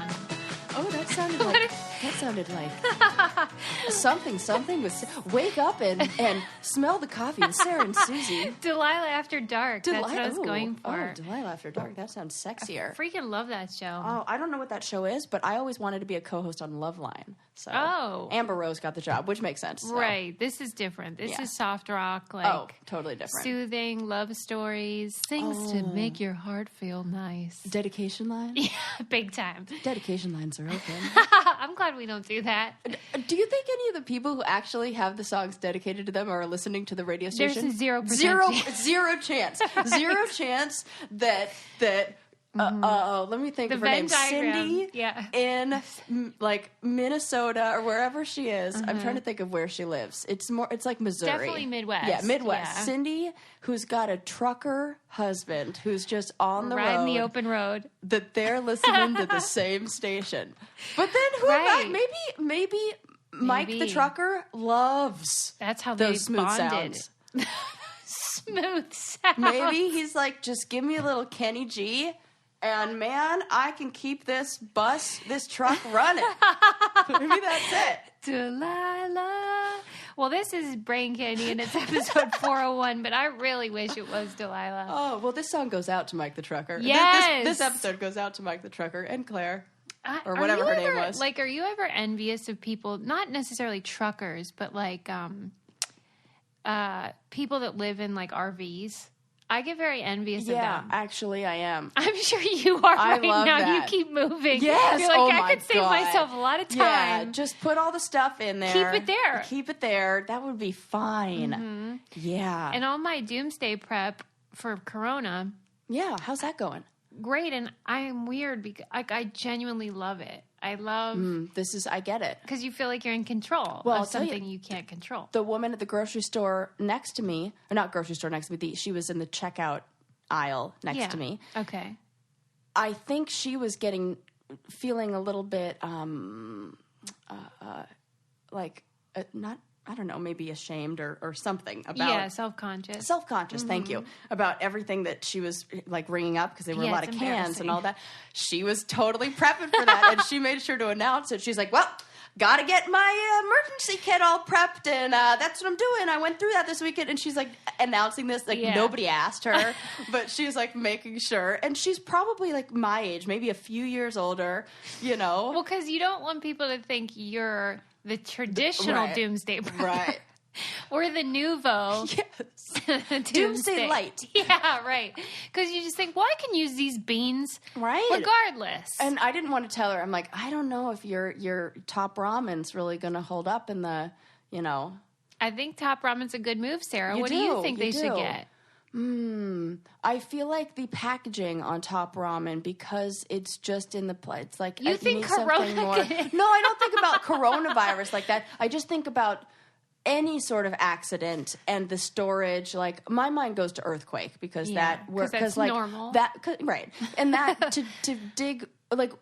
on. Oh, that sounded like something with wake up and smell the coffee with Sarah and Susie. Delilah After Dark. That's what I was going for. Oh, Delilah After Dark. That sounds sexier. I freaking love that show. Oh, I don't know what that show is, but I always wanted to be a co-host on Loveline. So Amber Rose got the job, which makes sense. So. Right. This is different. This is soft rock, totally different. Soothing love stories, things to make your heart feel nice. Dedication lines? Yeah, big time. Dedication lines are open. I'm glad we don't do that. Do you think any of the people who actually have the songs dedicated to them are listening to the radio station? There's 0% zero chance. Zero chance that let me think of her name. Cindy in like Minnesota or wherever she is. I'm trying to think of where she lives. It's like Missouri. Definitely Midwest. Yeah, Midwest. Yeah. Cindy, who's got a trucker husband who's just on the riding road. the open road. That they're listening to the same station. But then who am I? Maybe Mike the trucker loves that's how those they smooth bonded. sounds. Smooth sounds. Maybe he's like, just give me a little Kenny G. And man, I can keep this truck running. Maybe that's it. Delilah. Well, this is Brain Candy and it's episode 401, but I really wish it was Delilah. Oh, well, this song goes out to Mike the Trucker. Yes. This episode goes out to Mike the Trucker and Claire. Or whatever her name was. Like, are you ever envious of people, not necessarily truckers, but like people that live in like RVs? I get very envious of them. Yeah, actually, I am. I'm sure you are right now. That. You keep moving. Yes. You're like, I could save myself a lot of time. Yeah, just put all the stuff in there. Keep it there. That would be fine. Mm-hmm. Yeah. And all my doomsday prep for Corona. Yeah, how's that going? Great, and I am weird because I genuinely love it. I love I get it. Because you feel like you're in control of something you can't control. The woman at the grocery store next to me, or not grocery store next to me, she was in the checkout aisle next to me. Okay. I think she was feeling a little bit I don't know, maybe ashamed or something about... Yeah, self-conscious. Self-conscious, thank you. About everything that she was, like, ringing up, because there were a lot of cans and all that. She was totally prepping for that, and she made sure to announce it. She's like, well, gotta get my emergency kit all prepped, and that's what I'm doing. I went through that this weekend, and she's, like, announcing this. Like, nobody asked her, but she's, like, making sure. And she's probably, like, my age, maybe a few years older, you know? Well, because you don't want people to think you're... the traditional doomsday prep. Right. Or the nouveau. Yes. Doomsday light. Yeah, right. Because you just think, well, I can use these beans regardless. And I didn't want to tell her. I'm like, I don't know if your top ramen's really going to hold up in the, you know. I think top ramen's a good move, Sarah. What do you think they should get? I feel like the packaging on Top Ramen, because it's just in the plate. It's like you think Corona? No, I don't think about coronavirus like that. I just think about any sort of accident and the storage. Like my mind goes to earthquake because that's like normal. Right, and that to dig like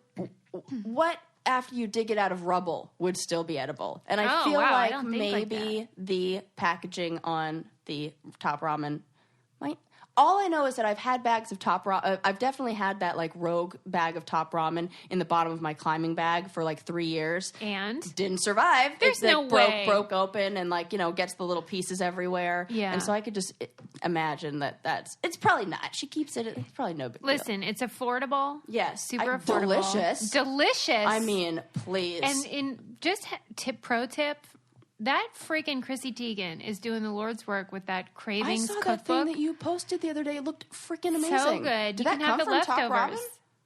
what. After you dig it out of rubble would still be edible. And I feel like maybe the packaging on the Top Ramen might... All I know is that I've had bags of Top Ramen. I've definitely had that like rogue bag of Top Ramen in the bottom of my climbing bag for like 3 years. And? Didn't survive. There's no way. Broke open and like, you know, gets the little pieces everywhere. Yeah. And so I could just imagine that's... It's probably not. She keeps it. It's probably no big deal. Listen, it's affordable. Yes. Super affordable. Delicious. I mean, please. And in just pro tip... That freaking Chrissy Teigen is doing the Lord's work with that Cravings cookbook. That thing that you posted the other day. It looked freaking amazing. So good. Did you can have the leftovers. Top Ramen?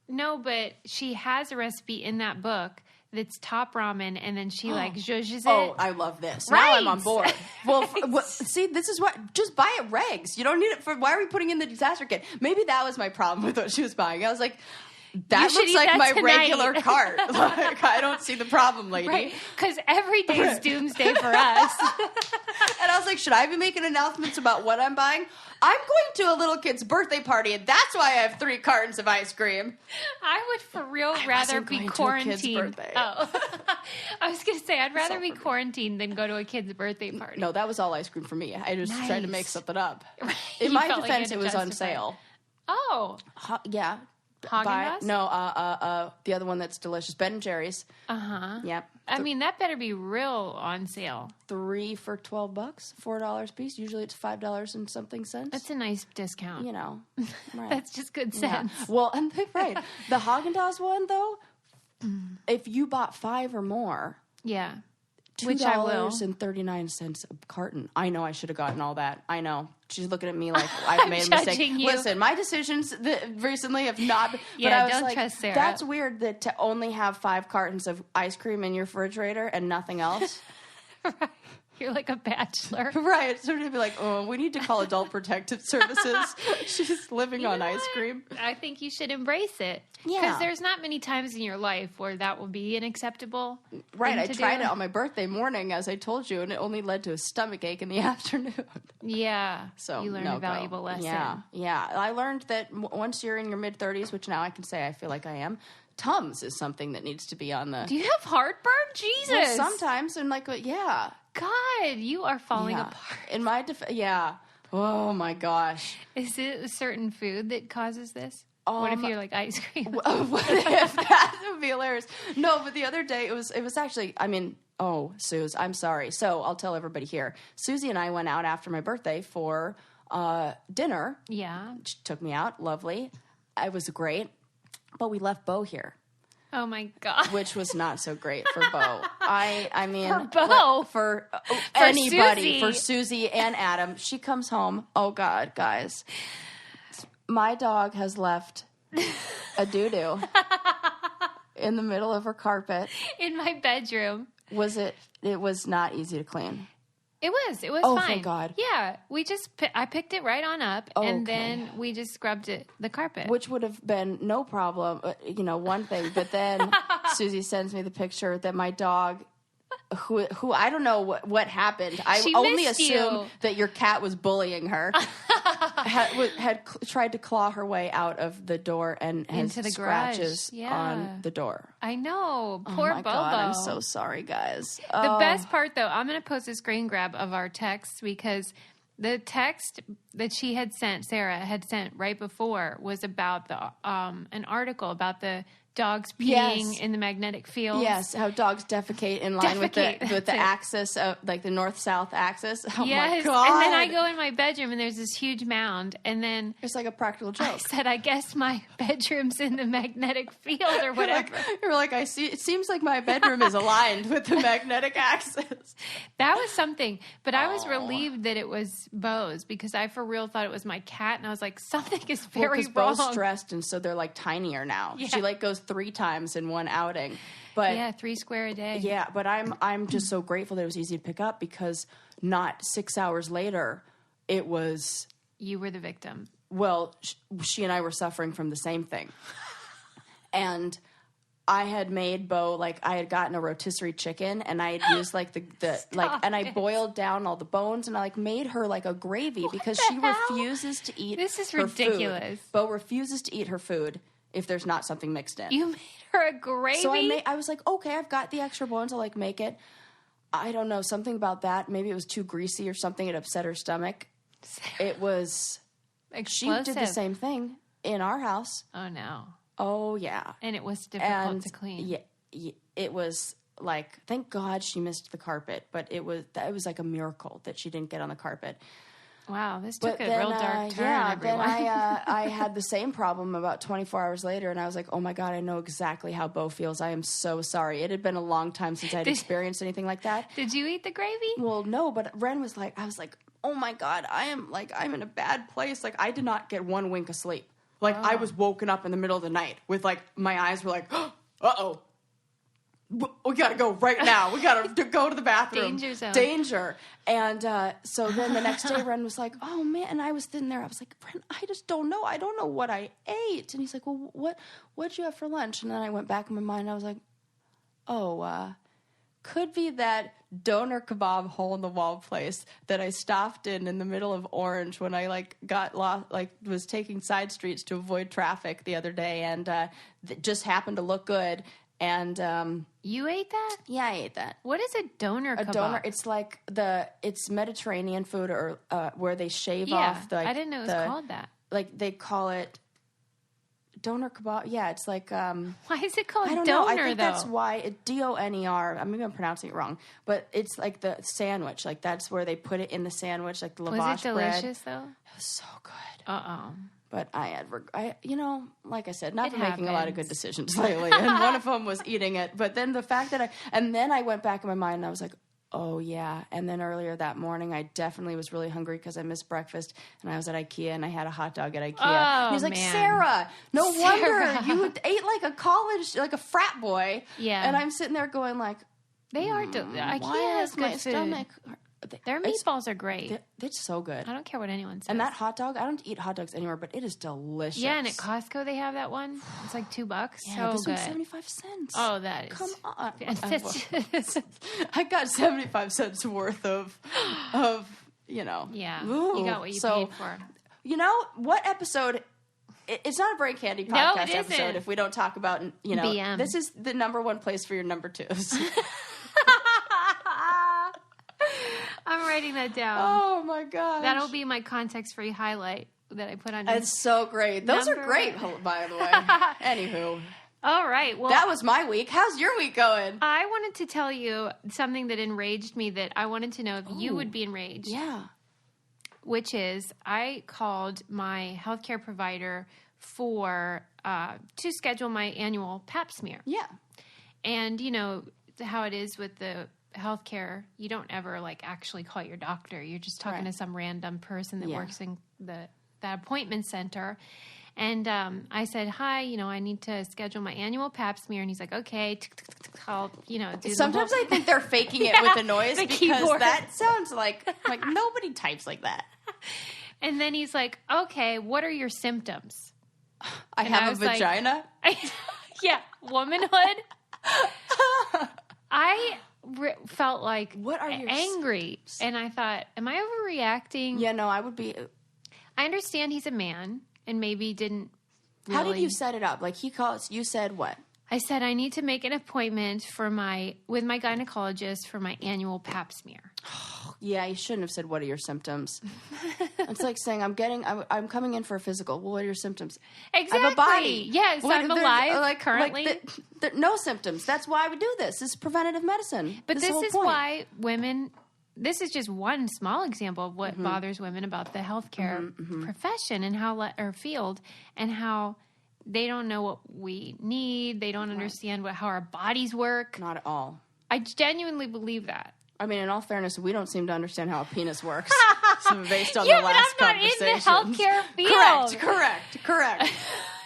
No, but she has a recipe in that book that's Top Ramen, and then she like zhuzhes it. Oh, I love this. Right. Now I'm on board. Well, see, this is what... Just buy it regs. You don't need it for... Why are we putting in the disaster kit? Maybe that was my problem with what she was buying. I was like... That looks like my regular cart. Like, I don't see the problem, lady. Right, because every day is doomsday for us. And I was like, should I be making announcements about what I'm buying? I'm going to a little kid's birthday party, and that's why I have 3 cartons of ice cream. I would for real rather be quarantined. Oh, I was going to say, I'd rather be quarantined than go to a kid's birthday party. No, that was all ice cream for me. I just tried to make something up. Right. In my defense, it was on sale. Oh. Yeah. Haagen-Dazs? No, the other one that's delicious. Ben & Jerry's. Uh-huh. Yep. I mean, that better be real on sale. 3 for $12, $4 a piece. Usually it's $5 and something cents. That's a nice discount. You know. Right. That's just good sense. Yeah. Well, and right. The Haagen-Dazs one, though, if you bought 5 or more... Yeah. Which I will. $2.39 a carton. I know I should have gotten all that. I know. She's looking at me like I've made a mistake. You. Listen, my decisions recently have not been... Yeah, but I was don't like, trust Sarah. That's weird that to only have 5 cartons of ice cream in your refrigerator and nothing else. Right. You're like a bachelor. Right. So to be like, oh, we need to call Adult Protective Services. She's living on ice cream. I think you should embrace it. Yeah. Because there's not many times in your life where that will be an acceptable Right. I tried do. it on my birthday morning, as I told you, and it only led to a stomach ache in the afternoon. Yeah. So you learned a valuable lesson. Yeah. Yeah. I learned that once you're in your mid-30s, which now I can say I feel like I am, Tums is something that needs to be on the... Do you have heartburn? Jesus. Well, sometimes, and like, yeah. God, you are falling apart. In my yeah. Oh my gosh. Is it a certain food that causes this? What if you're like ice cream? What if that would be hilarious? No, but the other day it was actually, I mean, oh, Suze, I'm sorry. So I'll tell everybody here. Susie and I went out after my birthday for dinner. Yeah. She took me out. Lovely. It was great. But we left Bo here. Oh my God. Which was not so great for Bo. I mean, for Bo. For anybody, Susie. for Susie and Adam. She comes home. Oh God, guys. My dog has left a doo-doo in the middle of her carpet. In my bedroom. It was not easy to clean. It was oh, fine. Thank God. Yeah, I picked it right on up, and then we just scrubbed the carpet. Which would have been no problem, one thing. But then Susie sends me the picture that my dog, who I don't know what happened. I only assume that your cat was bullying her. had tried to claw her way out of the door and has into the scratches garage. on the door. I know. Poor Bobo. God, I'm so sorry, guys. The best part, though, I'm going to post a screen grab of our text because the text that Sarah had sent right before was about an article about the dogs peeing in the magnetic field. Yes, how dogs defecate in line with the axis of like the north-south axis. Oh my God. And then I go in my bedroom and there's this huge mound, and then it's like a practical joke. I said, I guess my bedroom's in the magnetic field or whatever. You're like, I see. It seems like my bedroom is aligned with the magnetic axis. That was something, but I was relieved that it was Bo's because I for real thought it was my cat, and I was like, something is very wrong. Bo's stressed, and so they're like tinier now. Yeah. She like goes 3 times in one outing. But 3 square a day. Yeah, but I'm just so grateful that it was easy to pick up because not 6 hours later, it was... You were the victim. Well, she and I were suffering from the same thing. And I had made Bo, like, I had gotten a rotisserie chicken, and I had used, like, and I boiled down all the bones, and I, like, made her, like, a gravy because she refuses to eat This is her ridiculous. Food. Bo refuses to eat her food if there's not something mixed in. You made her a gravy? So I was like, okay, I've got the extra bones. I'll, like, make it. I don't know, something about that. Maybe it was too greasy or something. It upset her stomach. It was... Explosive. She did the same thing in our house. Oh, no. Oh, yeah. And it was difficult to clean. Yeah, it was like, thank God she missed the carpet, but it was like a miracle that she didn't get on the carpet. Wow, this took a real dark turn, everyone. Then I had the same problem about 24 hours later, and I was like, oh my God, I know exactly how Bo feels. I am so sorry. It had been a long time since I'd experienced anything like that. Did you eat the gravy? Well, no, but Ren was like, I was like, oh my God, I'm in a bad place. Like, I did not get 1 wink of sleep. Like, I was woken up in the middle of the night with, like, my eyes were like, uh-oh. We got to go right now. We got to go to the bathroom. Danger zone. Danger. And so then the next day, Ren was like, oh, man. And I was sitting there. I was like, Ren, I just don't know. I don't know what I ate. And he's like, well, what'd you have for lunch? And then I went back in my mind. I was like, could be that doner kebab hole-in-the-wall place that I stopped in the middle of Orange when I, like, got lost, like, was taking side streets to avoid traffic the other day, and just happened to look good. And you ate that? Yeah, I ate that. What is a doner kebab? A doner, it's like it's Mediterranean food, or where they shave off the. I didn't know it was called that. Like they call it Doner kebab. Yeah, it's like... why is it called I don't doner, know. I think though? that's why... DONER. Maybe I'm pronouncing it wrong. But it's like the sandwich. Like, that's where they put it in the sandwich, like the lavash bread. Was it delicious, though? It was so good. Uh-oh. But like I said, not been making a lot of good decisions lately. And one of them was eating it. But then the fact that then I went back in my mind and I was like, oh, yeah. And then earlier that morning, I definitely was really hungry because I missed breakfast. And I was at IKEA and I had a hot dog at IKEA. Oh, and he was like, man. Sarah, no wonder you ate like a college, like a frat boy. Yeah. And I'm sitting there going like, they are, IKEA why has is good my food. stomach... Their meatballs are great. It's so good. I don't care what anyone says. And that hot dog, I don't eat hot dogs anymore, but it is delicious. Yeah, and at Costco they have that one. It's like $2. Yeah, so this good. one's 75 cents. Oh, that is. Come on. I I got 75 cents worth of Yeah, Ooh. you got what you paid for. You know, what episode... It's not a Brain Candy podcast episode if we don't talk about, BM. This is the number one place for your number twos. I'm writing that down. Oh, my gosh. That'll be my context-free highlight that I put on. It's so great. Those are great, by the way. Anywho. All right. Well, that was my week. How's your week going? I wanted to tell you something that enraged me that I wanted to know if you would be enraged. Yeah. Which is, I called my healthcare provider to schedule my annual pap smear. Yeah. And you know how it is with the healthcare, you don't ever actually call your doctor. You're just talking to some random person that works in that appointment center. And I said, hi, I need to schedule my annual pap smear. And he's like, okay, I'll, do Sometimes I think they're faking it with the noise because keyboard. that sounds like nobody types like that. And then he's like, okay, what are your symptoms? I have a vagina? Yeah, womanhood. I felt like what are your angry. And I thought, am I overreacting? Yeah, no, I would be. I understand he's a man and maybe didn't really. How did you set it up? You said what? I said, I need to make an appointment with my gynecologist for my annual pap smear. Yeah, you shouldn't have said, what are your symptoms? It's like saying, I'm coming in for a physical. Well, what are your symptoms? Exactly. I have a body. Yes, I'm alive currently. No symptoms. That's why we do this. This is preventative medicine. But this is why women... This is just one small example of what bothers women about the healthcare profession and or field, and how they don't know what we need. They don't understand how our bodies work. Not at all. I genuinely believe that. I mean, in all fairness, we don't seem to understand how a penis works. So based on the last conversation. I'm not in the healthcare field. Correct.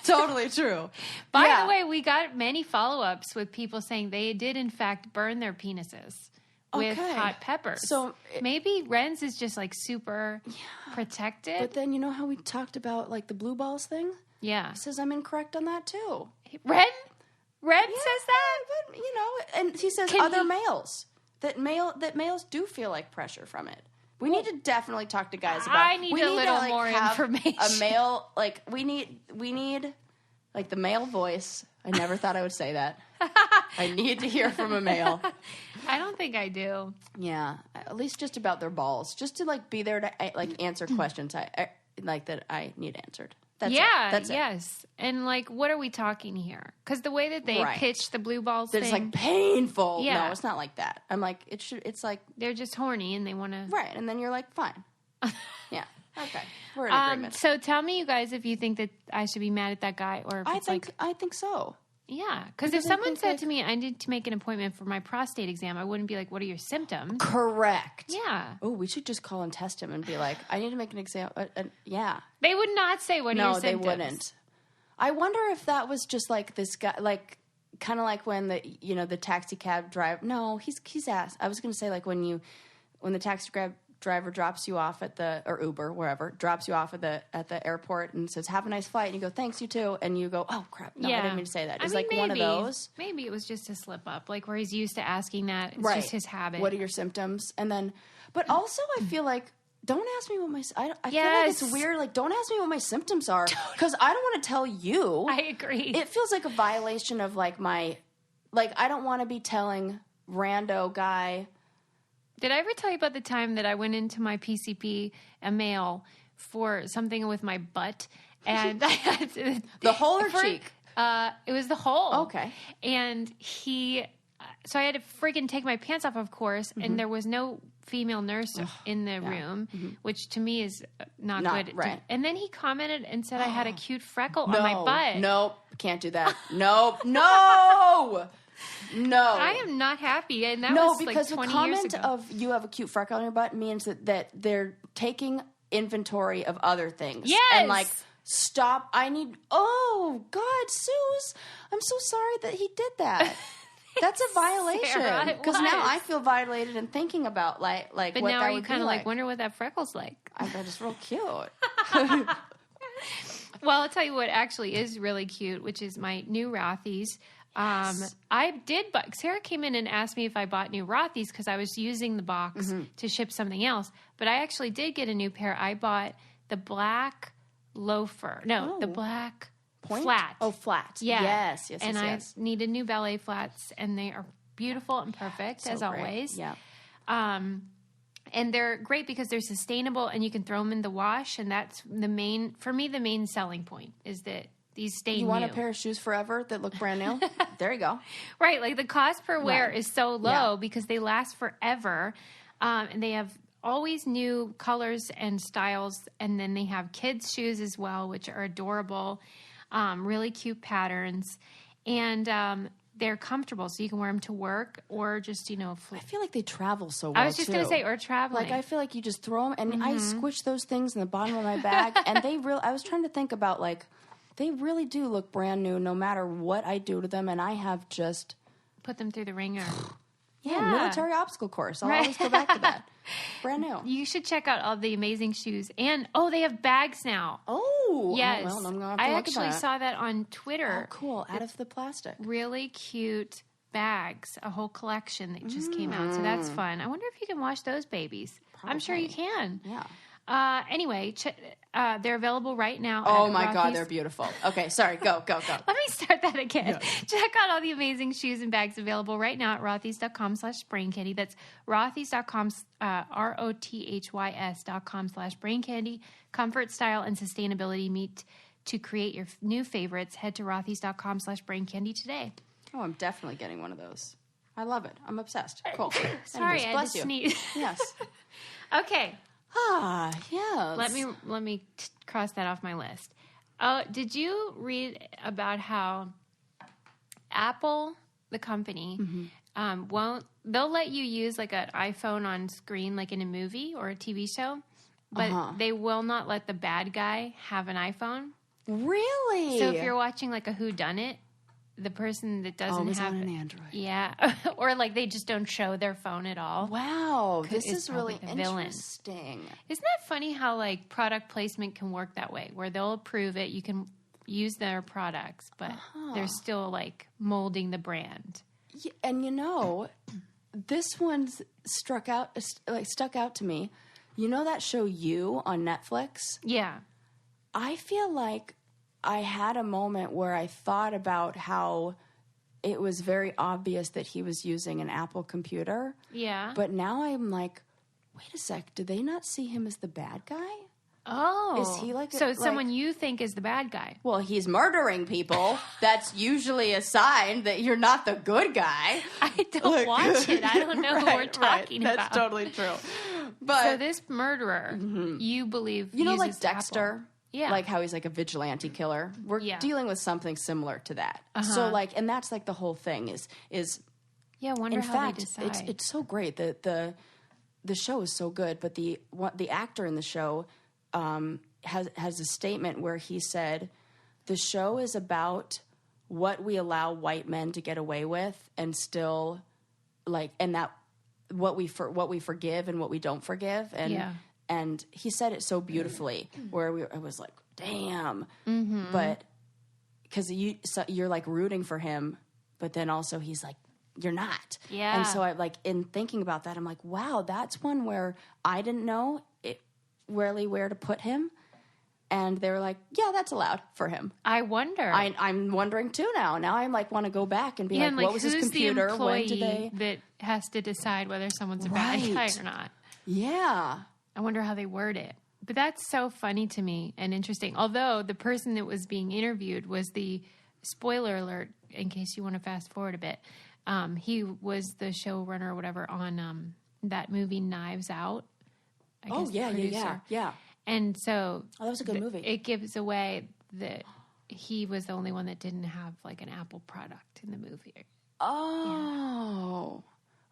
Totally true. By the way, we got many follow-ups with people saying they did, in fact, burn their penises with hot peppers. So maybe Ren's is just super protected. But then you know how we talked about the blue balls thing? Yeah. He says I'm incorrect on that too. Ren says that? But, and he says males. That males do feel pressure from it. We need to definitely talk to guys about. I need a little more information. A male we need the male voice. I never thought I would say that. I need to hear from a male. I don't think I do. Yeah, at least just about their balls, just to be there to answer questions that I need answered. That's it. Yes. And what are we talking here? Because the way that they pitch the blue balls thing, it's painful. Yeah. No, it's not like that. I'm it's they're just horny and they want to and then you're fine. Yeah. Okay. We're in agreement. So tell me, you guys, if you think that I should be mad at that guy, or if I think so. Yeah, because if someone said to me, I need to make an appointment for my prostate exam, I wouldn't be like, what are your symptoms? Correct. Yeah. Oh, we should just call and test him and be like, I need to make an exam. Yeah. They would not say, what are your symptoms? No, they wouldn't. I wonder if that was just this guy, kind of when the taxi cab driver. No, he's asked. I was going to say when the taxi cab driver drops you off or Uber, wherever, drops you off at the airport and says, have a nice flight. And you go, thanks, you too. And you go, oh, crap. No, I didn't mean to say that. It's one of those. Maybe it was just a slip up, where he's used to asking that. It's just his habit. What are your symptoms? And then, but also I feel don't ask me what my, I feel it's weird. Don't ask me what my symptoms are because I don't want to tell you. I agree. It feels like a violation of my, I don't want to be telling rando guy. Did I ever tell you about the time that I went into my PCP, a mail, for something with my butt, And I had to, the whole or cheek? It was the whole. Okay. And so I had to freaking take my pants off, of course, and there was no female nurse in the room, which to me is not good. Right. And then he commented and said I had a cute freckle on my butt. Nope, can't do that. Nope, no. I am not happy, and that was because like 20 the comment years ago. of you have a cute freckle on your butt means that they're taking inventory of other things. Yes. And like, stop. Oh God, Suze, I'm so sorry that he did that. That's a violation. Because now I feel violated and thinking about like but what now that you would kind be of like. wonder what that freckle's like. I bet it's real cute. Well, I'll tell you what actually is really cute, which is my new Rothy's. Yes. I did buy. Sarah came in and asked me if I bought new Rothy's because I was using the box to ship something else. But I actually did get a new pair. I bought the black loafer. No, the black Point? flat. Oh, flat. Yeah. Yes. And I needed new ballet flats, and they are beautiful and perfect as always. Yeah. And they're great because they're sustainable and you can throw them in the wash. And that's the main selling point is that these stay new. You want a pair of shoes forever that look brand new? There you go. Right. Like the cost per wear is so low because they last forever. And they have always new colors and styles. And then they have kids' shoes as well, which are adorable. Really cute patterns. And they're comfortable, so you can wear them to work or just, I feel like they travel so well, I was just going to say, or traveling. Like, I feel like you just throw them, and I squish those things in the bottom of my bag, and I was trying to think about, like, they really do look brand new no matter what I do to them, and I have just... Put them through the ringer. Yeah, military obstacle course. I'll always go back to that. Brand new. You should check out all the amazing shoes. And, they have bags now. Oh. Yes. Well, I'm going to I look actually at that. saw that on Twitter. Oh, cool. Out of the plastic. Really cute bags. A whole collection that just came out. So that's fun. I wonder if you can wash those babies. Probably. I'm sure you can. Yeah. Anyway, they're available right now. Oh at my Rothy's. God, they're beautiful. Okay, sorry, go. Let me start that again. Yeah. Check out all the amazing shoes and bags available right now at rothys.com/braincandy. That's rothys.com, rothys.com/braincandy. Comfort, style, and sustainability meet to create your new favorites. Head to rothys.com/braincandy today. Oh, I'm definitely getting one of those. I love it. I'm obsessed. Cool. Sorry, Anyways, I had bless to you. sneeze. Yes. Okay. Yeah. Let me cross that off my list. Oh, did you read about how Apple, the company, they'll let you use like an iPhone on screen, like in a movie or a TV show, but they will not let the bad guy have an iPhone. Really? So if you're watching like a whoddunit, the person that doesn't always have on an Android. Yeah. Or like they just don't show their phone at all. Wow. This It's is really probably the villain. interesting. Isn't that funny how like product placement can work that way, where they'll approve it, you can use their products, but they're still like molding the brand. Yeah, and this one's stuck out to me. You know that show You on Netflix? Yeah. I feel like I had a moment where I thought about how it was very obvious that he was using an Apple computer. Yeah. But now I'm like, wait a sec, do they not see him as the bad guy? Oh. Is he like... someone you think is the bad guy. Well, he's murdering people. That's usually a sign that you're not the good guy. I don't watch it. I don't know who we're talking about. That's totally true. But so this murderer, you believe like uses Dexter? Apple. Yeah. Like how he's like a vigilante killer. We're dealing with something similar to that. So like, and that's like the whole thing is yeah, I wonder in how fact, they decide. it's so great that the show is so good, but the actor in the show has a statement where he said the show is about what we allow white men to get away with and still like, and that what we forgive and what we don't forgive. And he said it so beautifully where I was like, damn. But because you're like rooting for him, but then also he's like, you're not. Yeah. And so I like, in thinking about that, I'm like, wow, that's one where I didn't know really where to put him. And they were like, yeah, that's allowed for him. I wonder. I'm wondering too now. Now I'm like, want to go back and be like, what was his computer? The when did they? that has to decide whether someone's a bad guy or not? Yeah. I wonder how they word it. But that's so funny to me and interesting. Although the person that was being interviewed was the spoiler alert, in case you want to fast forward a bit. He was the showrunner or whatever on that movie Knives Out. Yeah. And so that was a good movie. It gives away that he was the only one that didn't have like an Apple product in the movie. Oh.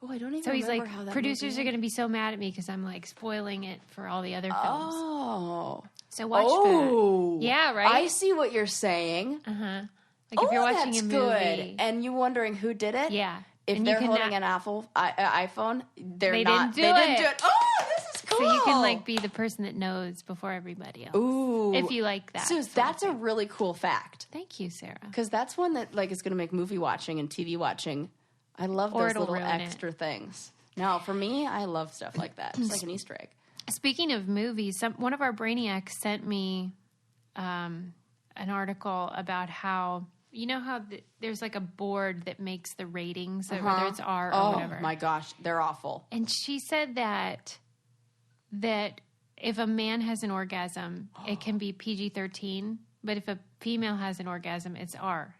Oh, I don't even remember how that. So he's like, producers are going to be so mad at me because I'm like spoiling it for all the other films. Oh. So watch that. Yeah, right? I see what you're saying. Uh-huh. Like if you're watching a movie. Good. And you wondering who did it? Yeah. If they're holding an iPhone, they didn't do it. Oh, this is cool. So you can like be the person that knows before everybody else. Ooh. If you like that. Suze, that's a really cool fact. Thank you, Sarah. Because that's one that like is going to make movie watching and TV watching. I love those little extra things. No, for me, I love stuff like that. It's like an Easter egg. Speaking of movies, one of our Brainiacs sent me an article about how, you know how there's like a board that makes the ratings, whether it's R or whatever. Oh my gosh, they're awful. And she said that if a man has an orgasm, it can be PG-13, but if a female has an orgasm, it's R.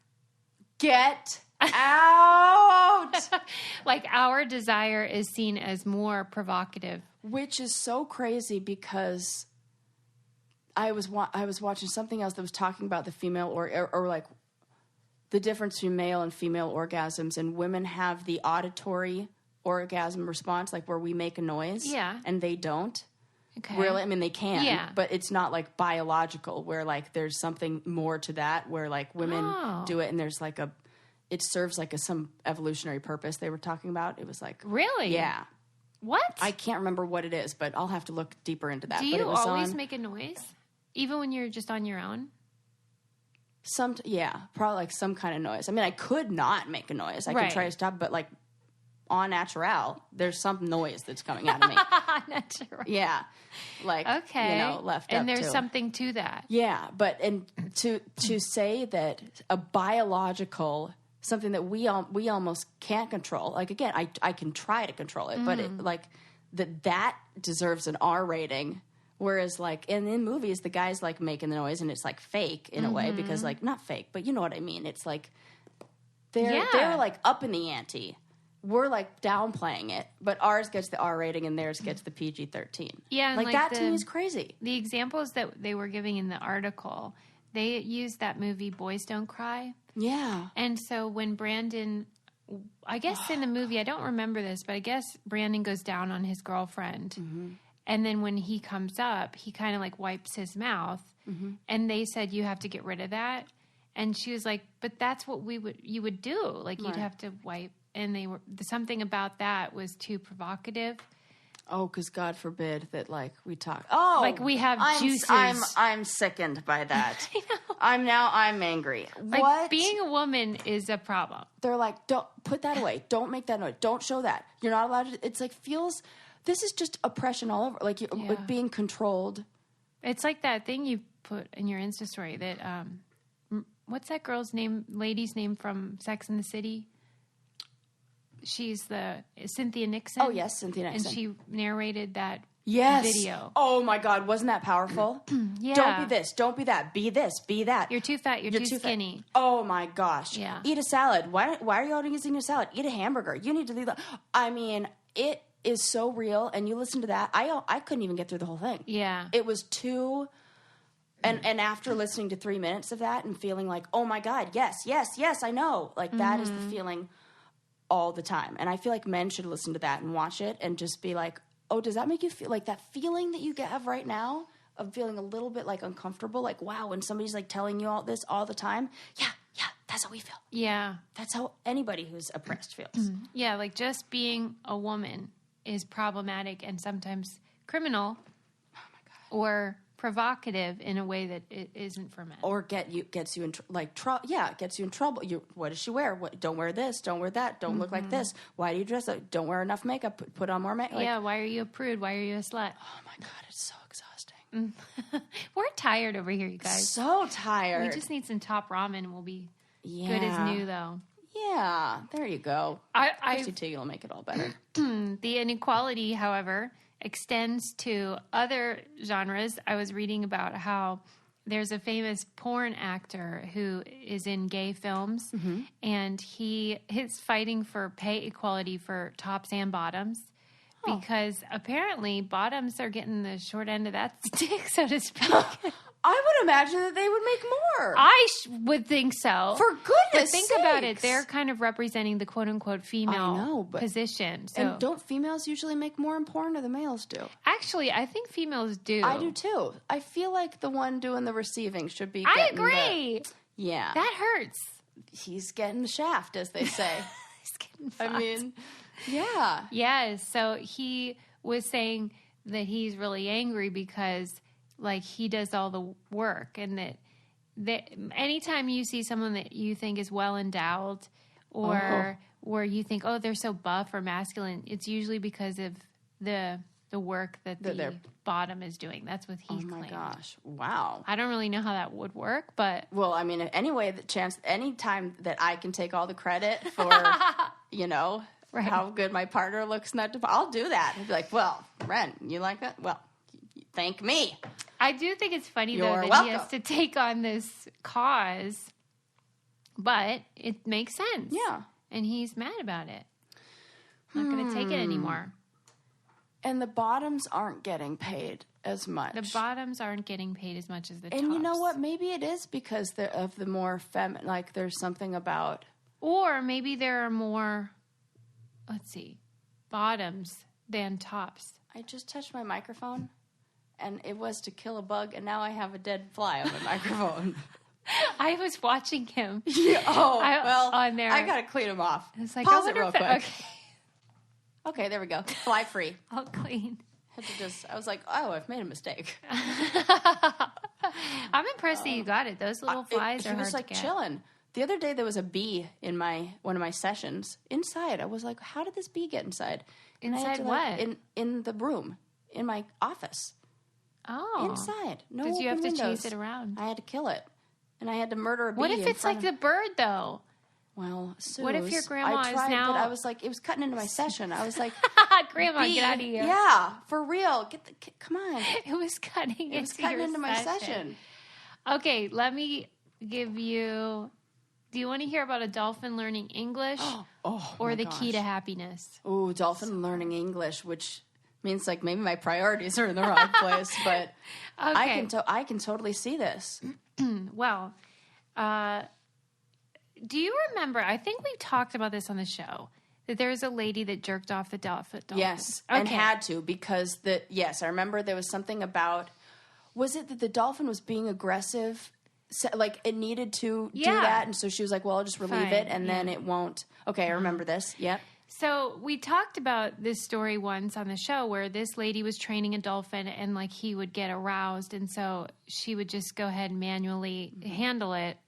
Get out! Like our desire is seen as more provocative. Which is so crazy because I was watching something else that was talking about the female or like the difference between male and female orgasms, and women have the auditory orgasm response, like where we make a noise, and they don't. Okay. Really, I mean they can, but it's not like biological. Where like there's something more to that, where like women do it, and there's like it serves like some evolutionary purpose. They were talking about. It was like really, yeah. What? I can't remember what it is, but I'll have to look deeper into that. Do you always make a noise, even when you're just on your own? Probably like some kind of noise. I mean, I could not make a noise. I could try to stop, but like en natural, there's some noise that's coming out of me. Natural. Yeah. Like, left up. And there's something to that. Yeah. But, and to say that a biological, something that we almost can't control, like, again, I can try to control it, but that deserves an R rating. Whereas, like, in movies, the guy's, like, making the noise, and it's, like, fake in a way, because, like, not fake, but you know what I mean. It's, like, they're like, up in the ante. We're, like, downplaying it, but ours gets the R rating, and theirs gets the PG-13. Yeah. Like that, to me, is crazy. The examples that they were giving in the article, they used that movie Boys Don't Cry. Yeah. And so when Brandon, I guess in the movie, I don't remember this, but I guess Brandon goes down on his girlfriend. Mm-hmm. And then when he comes up, he kind of like wipes his mouth. Mm-hmm. And they said, you have to get rid of that. And she was like, but that's what you would do. Like you'd have to wipe. And something about that was too provocative. Oh, because God forbid that like we talk. Oh, like we have juices. I'm sickened by that. I know. I'm angry. Like what? Being a woman is a problem. They're like, don't put that away. Don't make that noise. Don't show that. You're not allowed to. It's like feels. This is just oppression all over, like like being controlled. It's like that thing you put in your Insta story that, what's that girl's name, lady's name from Sex and the City? She's Cynthia Nixon. Oh, yes, Cynthia Nixon. And she narrated that video. Oh, my God. Wasn't that powerful? Yeah. Don't be this. Don't be that. Be this. Be that. You're too fat. You're too skinny. Fat. Oh, my gosh. Yeah. Eat a salad. Why are you always eating a salad? Eat a hamburger. You need to leave that. I mean, it is so real, and you listen to that. I couldn't even get through the whole thing. Yeah. It was too... And after listening to 3 minutes of that and feeling like, oh, my God, yes, I know. Like, that is the feeling all the time. And I feel like men should listen to that and watch it and just be like, oh, does that make you feel like that feeling that you have right now of feeling a little bit, like, uncomfortable? Like, wow, when somebody's, like, telling you all this all the time. Yeah, that's how we feel. Yeah. That's how anybody who's oppressed feels. Yeah, like, just being a woman is problematic and sometimes criminal or provocative in a way that it isn't for men. Or gets you in gets you in trouble. What does she wear? Don't wear this. Don't wear that. Don't look like this. Why do you dress up? Don't wear enough makeup. Put on more makeup. Yeah, why are you a prude? Why are you a slut? Oh my God, it's so exhausting. We're tired over here, you guys. So tired. We just need some top ramen and we'll be good as new, though. Yeah, there you go. Chrissy Teigen will make it all better. The inequality, however, extends to other genres. I was reading about how there's a famous porn actor who is in gay films, and he is fighting for pay equality for tops and bottoms. Because apparently bottoms are getting the short end of that stick, so to speak. I would imagine that they would make more. I would think so. For goodness Think sakes. about it. They're kind of representing the quote-unquote female position. So. And don't females usually make more in porn, or the males do? Actually, I think females do. I do, too. I feel like the one doing the receiving should be I agree. Yeah. That hurts. He's getting the shaft, as they say. He's getting fucked. I mean, yeah. Yes. So he was saying that he's really angry because... like he does all the work, and that anytime you see someone that you think is well endowed or you think, oh, they're so buff or masculine, it's usually because of the work that the bottom is doing. That's what he claimed. Oh my gosh. Wow. I don't really know how that would work, but well, I mean, anytime that I can take all the credit for, right. how good my partner looks in that department, I'll do that. I'll be like, well, Ren, you like that? Well, thank me. I do think it's funny, though, that he has to take on this cause, but it makes sense. Yeah. And he's mad about it. Not going to take it anymore. And the bottoms aren't getting paid as much. The bottoms aren't getting paid as much as the tops. And you know what? Maybe it is because of the more feminine, like there's something about... Or maybe there are more, bottoms than tops. I just touched my microphone. And it was to kill a bug, and now I have a dead fly on my microphone. I was watching him. Yeah, on there. I gotta clean him off. It's like, pause it real quick. Okay, there we go. Fly free. All clean. I was like, oh, I've made a mistake. I'm impressed that you got it. Those little flies are hard to get. He was like chilling. The other day there was a bee in one of my sessions inside. I was like, how did this bee get inside? Inside what? In the room in my office. Oh. Inside. No Did you have to windows. chase it around? I had to kill it. And I had to murder a bee. What if it's like the bird, though? Well, Suze, what if your grandma I tried, is now... but I was like, it was cutting into my session. I was like... Grandma, get out of here. Yeah, for real. Come on. It was cutting into my session. Okay, let me give you... Do you want to hear about a dolphin learning English? Or the key to happiness? Ooh, dolphin learning English, which... means like maybe my priorities are in the wrong place, but okay. I can totally see this. Well, do you remember? I think we talked about this on the show that there was a lady that jerked off the dolphin. Yes, and had to because I remember there was something about. Was it that the dolphin was being aggressive? So, like it needed to do that, and so she was like, "Well, I'll just relieve it, and then it won't." Okay, I remember this. Yep. So we talked about this story once on the show where this lady was training a dolphin and like he would get aroused. And so she would just go ahead and manually handle it.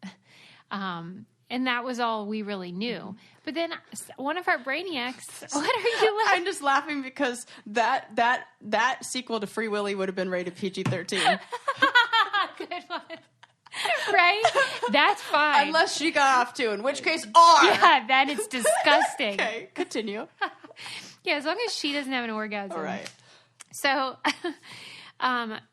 And that was all we really knew. But then one of our Brainiacs, what are you laughing? I'm just laughing because that sequel to Free Willy would have been rated PG-13. Good one. Right? That's fine. Unless she got off too, in which case R. Yeah, then it's disgusting. Okay, continue. Yeah, as long as she doesn't have an orgasm. All right. So,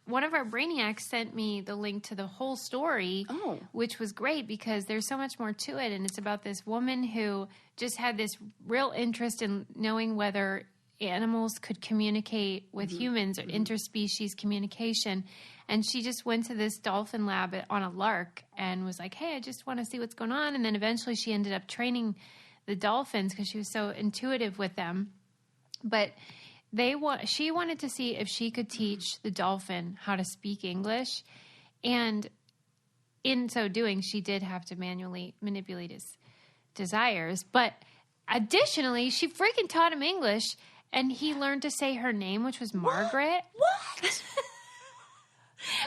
one of our Brainiacs sent me the link to the whole story, which was great because there's so much more to it. And it's about this woman who just had this real interest in knowing whether animals could communicate with humans or interspecies communication. And she just went to this dolphin lab on a lark and was like, hey, I just want to see what's going on. And then eventually she ended up training the dolphins because she was so intuitive with them. But she wanted to see if she could teach the dolphin how to speak English. And in so doing, she did have to manually manipulate his desires. But additionally, she freaking taught him English. And he learned to say her name, which was Margaret. What?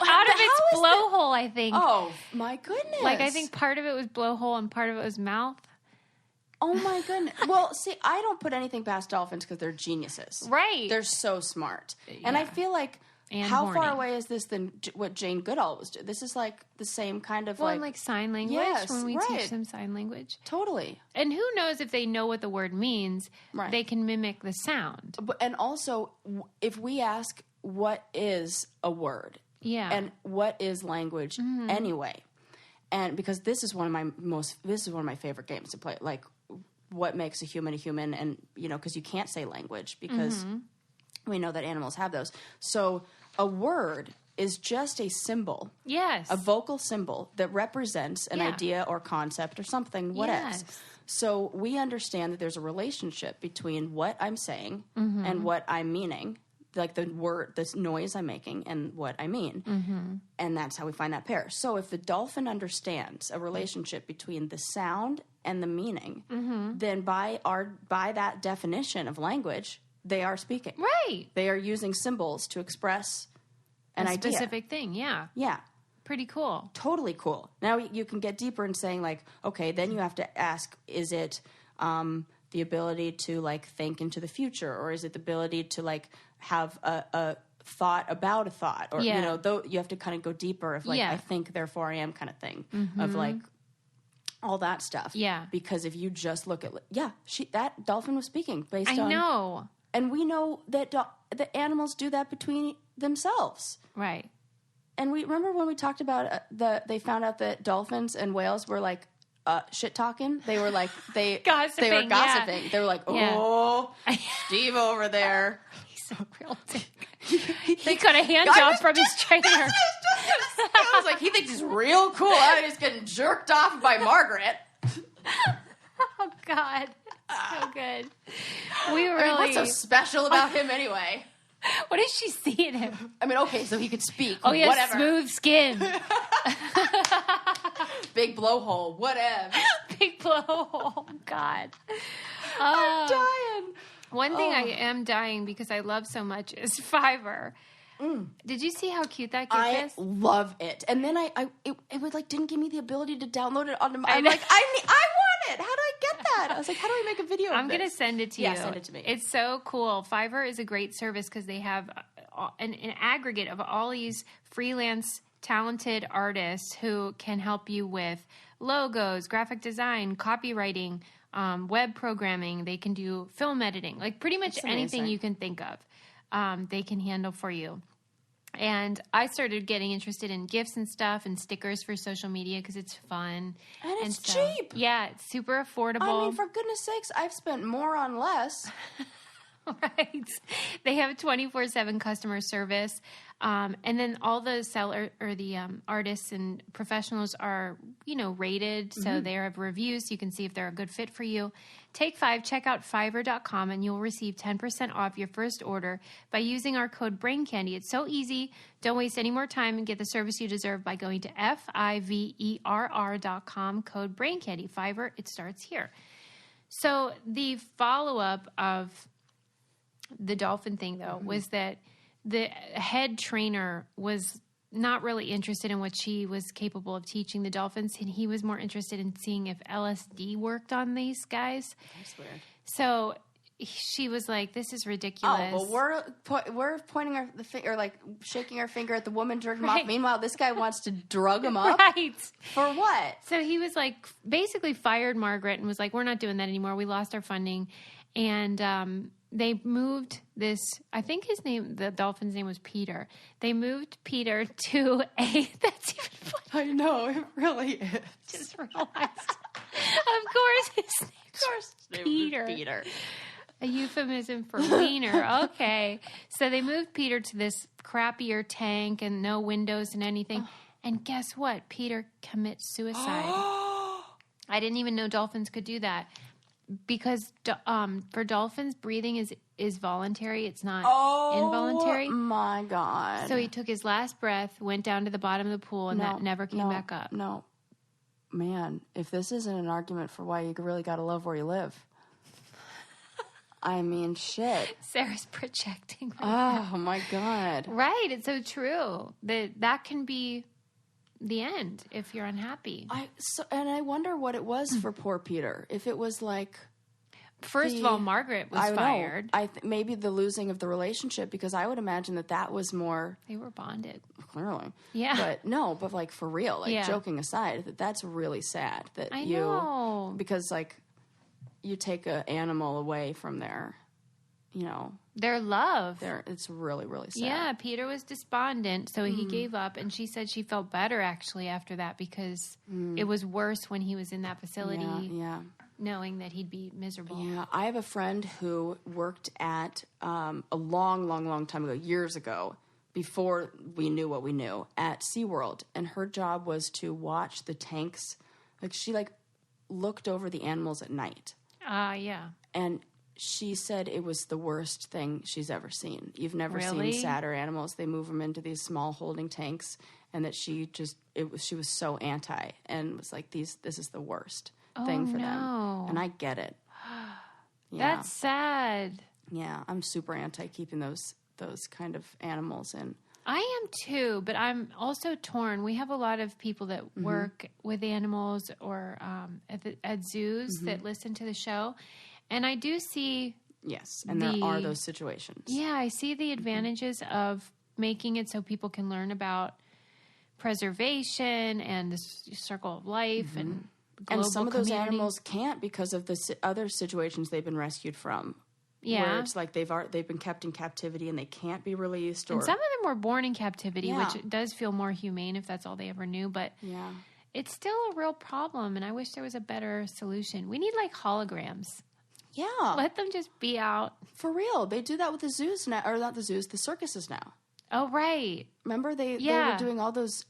Out of its blowhole, I think. Oh, my goodness. Like, I think part of it was blowhole and part of it was mouth. Oh, my goodness. Well, see, I don't put anything past dolphins because they're geniuses. Right. They're so smart. Yeah. And I feel like and How horny. far away is this than what Jane Goodall was doing? This is like the same kind of like sign language, when we teach them sign language. Totally. And who knows if they know what the word means, right. They can mimic the sound. And also, if we ask, what is a word? Yeah. And what is language anyway? And because this is one of my favorite games to play. Like, what makes a human, and, because you can't say language because we know that animals have those. So a word is just a symbol. Yes. A vocal symbol that represents an idea or concept or something, whatever. Yes. So we understand that there's a relationship between what I'm saying and what I'm meaning, like the word, this noise I'm making and what I mean. And that's how we find that pair. So if the dolphin understands a relationship between the sound and the meaning, then by that definition of language, they are speaking. Right. They are using symbols to express an idea. Specific thing, yeah. Yeah. Pretty cool. Totally cool. Now you can get deeper in saying, like, okay, then you have to ask, is it the ability to, like, think into the future? Or is it the ability to, like, have a thought about a thought? Or, though you have to kind of go deeper of, like, I think, therefore I am kind of thing. Of, like, all that stuff. Yeah. Because if you just look at, that dolphin was speaking based on... I know. And we know that the animals do that between themselves. Right. And we remember when we talked about they found out that dolphins and whales were like shit talking. They were like they were gossiping. Yeah. They were like, oh, Steve over there. He's so real dick. They got a hand job from his trainer. I was like, he thinks he's real cool. I'm just getting jerked off by Margaret. Oh God. So good. We really. I mean, what's so special about him anyway? What does she see in him? I mean, okay, so he could speak. Oh, he has smooth skin. Big blowhole. Whatever. Big blowhole. God. I'm dying. One thing I am dying because I love so much is Fiverr. Did you see how cute that gift is? I love it. And then it was like didn't give me the ability to download it onto my. I'm like, I want it. How do I get that? I was like, how do I make a video? I'm gonna send it to you. Yeah, send it to me. It's so cool. Fiverr is a great service because they have an aggregate of all these freelance talented artists who can help you with logos, graphic design, copywriting, web programming. They can do film editing, like pretty much anything you can think of. They can handle for you. And I started getting interested in gifts and stuff and stickers for social media because it's fun. And it's cheap. Yeah, it's super affordable. I mean, for goodness sakes, I've spent more on less. Right. They have 24/7 customer service. And then all the seller or the artists and professionals are, rated. So they have reviews. So you can see if they're a good fit for you. Take 5, check out Fiverr.com, and you'll receive 10% off your first order by using our code BRAINCANDY. It's so easy. Don't waste any more time and get the service you deserve by going to Fiverr.com, code BRAINCANDY. Fiverr, it starts here. So the follow-up of the dolphin thing, though, was that the head trainer was not really interested in what she was capable of teaching the dolphins, and he was more interested in seeing if LSD worked on these guys. That's weird. So she was like, "This is ridiculous." Oh, well, we're pointing our finger, like shaking our finger at the woman jerking him off. Meanwhile, this guy wants to drug him up. Right. For what? So he was like, basically fired Margaret and was like, "We're not doing that anymore. We lost our funding," and they moved this, I think the dolphin's name was Peter. They moved Peter to that's even funny. I know, it really is. Just realized. Of course, his name's Peter. Peter. A euphemism for wiener. Okay. So they moved Peter to this crappier tank and no windows and anything. And guess what? Peter commits suicide. I didn't even know dolphins could do that. Because for dolphins, breathing is voluntary. It's not involuntary. Oh, my God. So he took his last breath, went down to the bottom of the pool, and that never came back up. No. Man, if this isn't an argument for why you really got to love where you live. I mean, shit. Sarah's projecting. Oh, my God. Right. It's so true. That can be the end if you're unhappy. And I wonder what it was for poor Peter. If it was like... First of all, Margaret was fired. Maybe the losing of the relationship, because I would imagine that was more... They were bonded. Clearly. Yeah. But like for real, like joking aside, that's really sad that I know. Because like you take an animal away from their, their love. It's really, really sad. Yeah, Peter was despondent, so he gave up, and she said she felt better actually after that because it was worse when he was in that facility. Yeah. Knowing that he'd be miserable. Yeah, I have a friend who worked at a long, long, long time ago, years ago, before we knew what we knew, at SeaWorld. And her job was to watch the tanks. Like, she, looked over the animals at night. Yeah. And she said it was the worst thing she's ever seen. You've never seen sadder animals. They move them into these small holding tanks. And that she was so anti and was like, this is the worst thing for them. And I get it. Yeah. That's sad. Yeah, I'm super anti keeping those kind of animals in. I am too, but I'm also torn. We have a lot of people that work with animals or at zoos that listen to the show, and I do see... Yes, and there are those situations. Yeah, I see the advantages of making it so people can learn about preservation and the circle of life and global some of those community. animals can't because of the other situations they've been rescued from. Yeah, where it's like they've been kept in captivity and they can't be released. And some of them were born in captivity, which does feel more humane if that's all they ever knew. But it's still a real problem, and I wish there was a better solution. We need holograms. Yeah, let them just be out for real. They do that with the zoos now, or not the zoos, the circuses now. Oh right, remember they were doing all those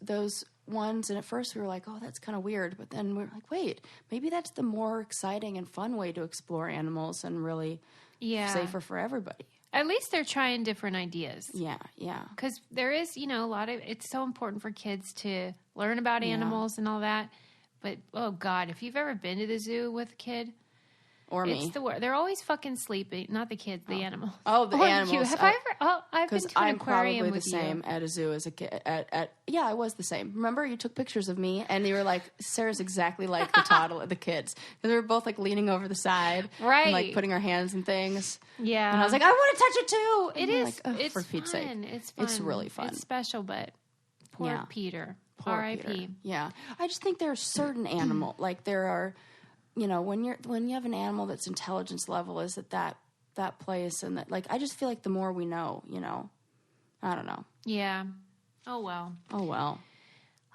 ones, and at first we were like, oh, that's kind of weird, but then we were like, wait, maybe that's the more exciting and fun way to explore animals and really safer for everybody. At least they're trying different ideas. Yeah. Because there is, a lot of, it's so important for kids to learn about animals and all that. But, oh God, if you've ever been to the zoo with a kid, or me. It's the worst. They're always fucking sleeping. Not the kids, the animals. Oh, the animals. You. Have I ever? Oh, I've been to an aquarium with you. Because I'm probably the same at a zoo as a kid. Yeah, I was the same. Remember, you took pictures of me, and you were like, Sarah's exactly like the toddler, the kids. Because we were both leaning over the side, right, and putting our hands in things. Yeah, and I was like, I want to touch it too. It is. It's for Pete's sake. It's fun. It's really fun. It's special, but poor Peter. R.I.P. Yeah, I just think there are certain animals there are. When you have an animal that's intelligence level is at that place, and that I just feel like the more we know, I don't know. Yeah. Oh well.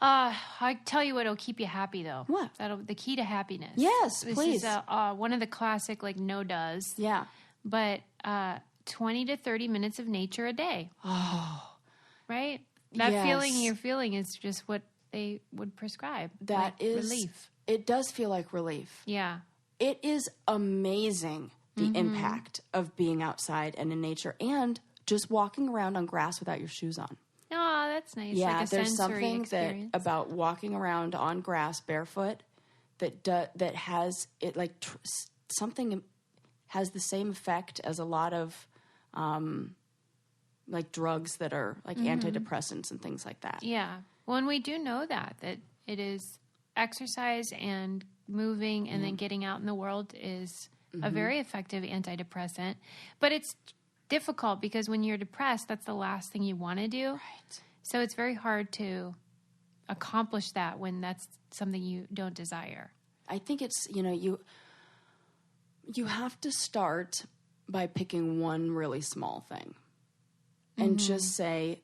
I tell you what'll keep you happy though. What? The key to happiness. Yes, this please. This is one of the classic no does. Yeah. But 20 to 30 minutes of nature a day. Oh. Right? That feeling you're feeling is just what they would prescribe. That is relief. It does feel like relief. Yeah. It is amazing the impact of being outside and in nature and just walking around on grass without your shoes on. Oh, that's nice. Yeah, like a there's sensory something experience. about walking around on grass barefoot that has it something has the same effect as a lot of drugs that are antidepressants and things like that. Yeah. Well, and we do know that it is exercise and moving and then getting out in the world is a very effective antidepressant. But it's difficult because when you're depressed, that's the last thing you want to do. Right. So it's very hard to accomplish that when that's something you don't desire. I think it's, you have to start by picking one really small thing and just say,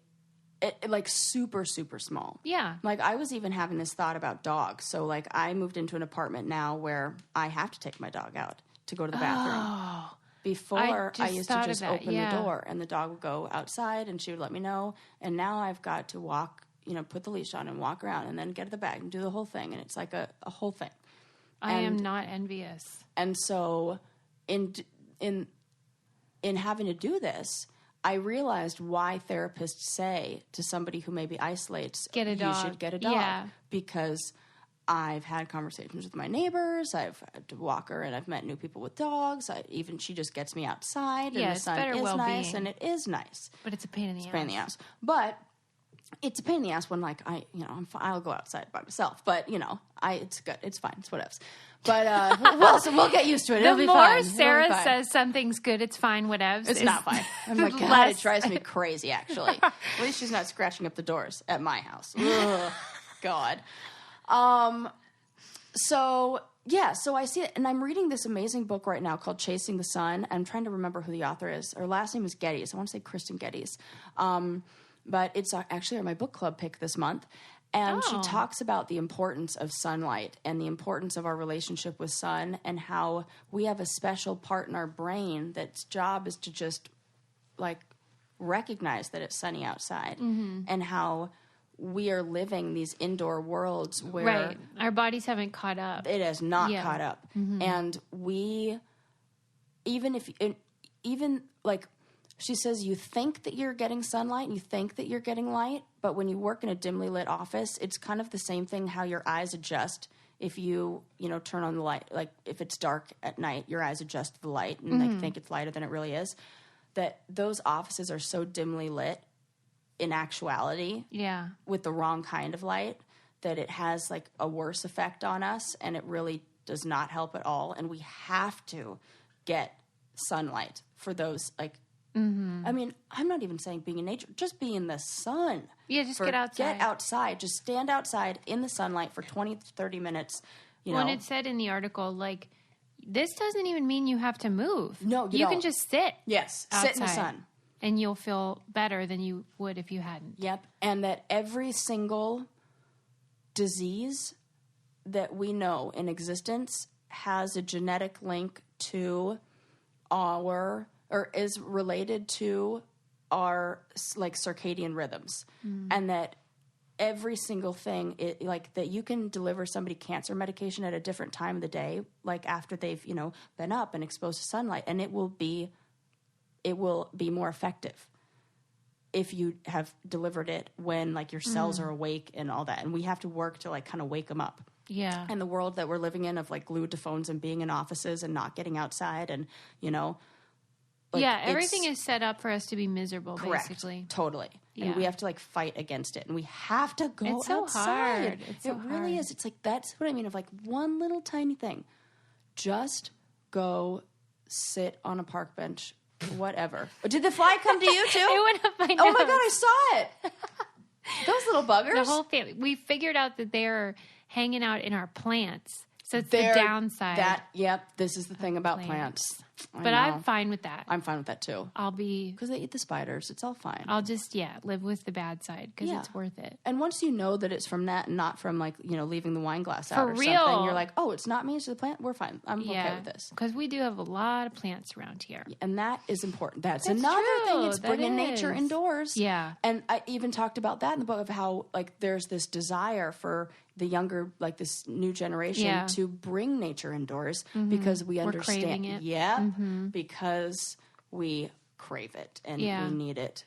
super, super small. Yeah. I was even having this thought about dogs. So, I moved into an apartment now where I have to take my dog out to go to the bathroom. Oh. Before, I used to just open the door and the dog would go outside and she would let me know. And now I've got to walk, put the leash on and walk around and then get to the bag and do the whole thing. And it's like a whole thing. I am not envious. And so in having to do this, I realized why therapists say to somebody who maybe isolates, get a dog. You should get a dog. Yeah. Because I've had conversations with my neighbors. I've had to walk her, and I've met new people with dogs. She just gets me outside, and the sun is nice, and it is nice. But it's a pain in the ass. But it's a pain in the ass when like I'll go outside by myself, but it's good. It's fine. It's whatevs. But we'll get used to it. It'll be fine. The more Sarah says something's good, it's fine, whatevs. It's not fine. I'm like, God, it drives me crazy, actually. At least she's not scratching up the doors at my house. Ugh, God. So I see it, and I'm reading this amazing book right now called Chasing the Sun. I'm trying to remember who the author is. Her last name is Geddes. I want to say Kristen Geddes. But it's actually my book club pick this month. And she talks about the importance of sunlight and the importance of our relationship with sun and how we have a special part in our brain that's job is to just like recognize that it's sunny outside and how we are living these indoor worlds where our bodies haven't caught up. It has not caught up. And we, even like, she says you think that you're getting sunlight and you think that you're getting light, but when you work in a dimly lit office, it's kind of the same thing how your eyes adjust if you turn on the light. Like if it's dark at night, your eyes adjust to the light and they think it's lighter than it really is. That those offices are so dimly lit in actuality with the wrong kind of light that it has like a worse effect on us and it really does not help at all. And we have to get sunlight for those like, I mean, I'm not even saying being in nature, just be in the sun. Yeah, just get outside. Get outside. Just stand outside in the sunlight for 20 to 30 minutes. When it said in the article, like, this doesn't even mean you have to move. No, you can just sit. Yes, outside, sit in the sun. And you'll feel better than you would if you hadn't. Yep, and that every single disease that we know in existence has a genetic link to or is related to our like circadian rhythms, and that every single thing, like that you can deliver somebody cancer medication at a different time of the day, like after they've been up and exposed to sunlight, and it will be more effective if you have delivered it when like your cells are awake and all that, and we have to work to like kind of wake them up. Yeah, and the world that we're living in of like glued to phones and being in offices and not getting outside and like, everything is set up for us to be miserable, correct, basically. Totally. Yeah. And we have to like fight against it. And we have to go it's so outside. Hard. It's so it really is. It's like, that's what I mean of like one little tiny thing. Just go sit on a park bench, whatever. Did the fly come to you too? It went up my nose. Oh my God, I saw it. Those little buggers. The whole family. We figured out that they're hanging out in our plants. So it's the downside. This is the thing about plants. But I'm fine with that. I'm fine with that too. Because they eat the spiders. It's all fine. I'll just, live with the bad side because it's worth it. And once you know that it's from that and not from like, leaving the wine glass out or real. Something, you're like, oh, it's not me, it's the plant. We're fine. I'm okay with this. Because we do have a lot of plants around here. And that is important. That's another thing. It's bringing nature indoors. Yeah. And I even talked about that in the book of how like there's this desire for the younger, like this new generation to bring nature indoors because we understand. We're craving it. Yeah. Because we crave it and we need it,